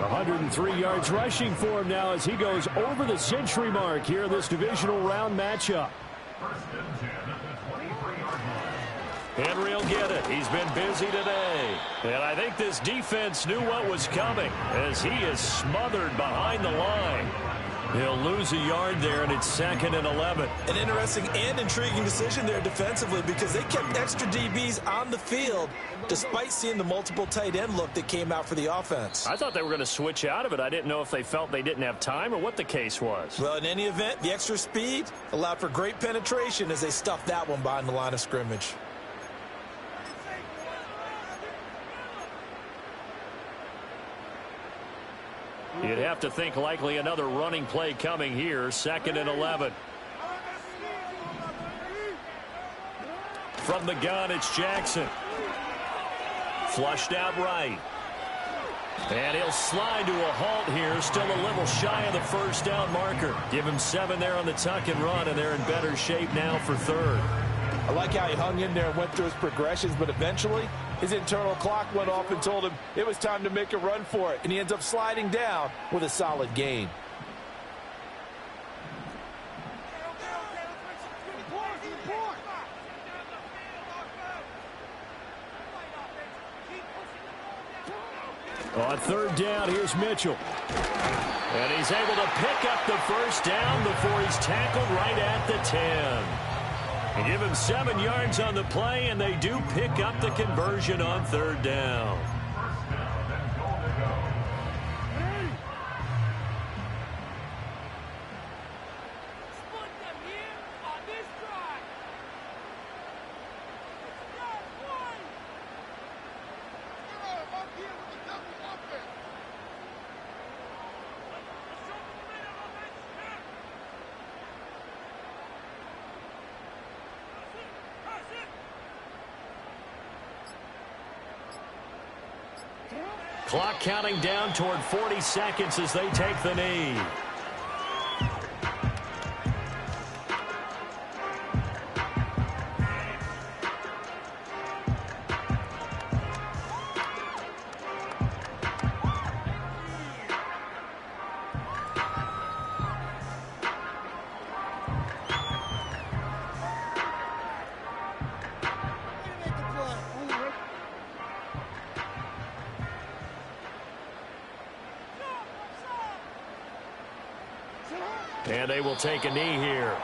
A: 103 yards rushing for him now as he goes over the century mark here in this divisional round matchup.
C: Henry will get it. He's been busy today. And I think this defense knew what was coming as he is smothered behind the line. He'll lose a yard there, and it's 2nd and 11.
B: An interesting and intriguing decision there defensively because they kept extra DBs on the field despite seeing the multiple tight end look that came out for the offense.
C: I thought they were going to switch out of it. I didn't know if they felt they didn't have time or what the case was.
B: Well, in any event, the extra speed allowed for great penetration as they stuffed that one behind the line of scrimmage.
C: You'd have to think likely another running play coming here. 2nd and 11. From the gun, it's Jackson. Flushed out right. And he'll slide to a halt here. Still a little shy of the first down marker. Give him 7 there on the tuck and run, and they're in better shape now for 3rd.
D: I like how he hung in there and went through his progressions, but eventually his internal clock went off and told him it was time to make a run for it, and he ends up sliding down with a solid gain.
A: On 3rd down, here's Mitchell.
C: And he's able to pick up the first down before he's tackled right at the 10. And give him 7 yards on the play, and they do pick up the conversion on 3rd down. Clock counting down toward 40 seconds as they take the knee. And they will take a knee here.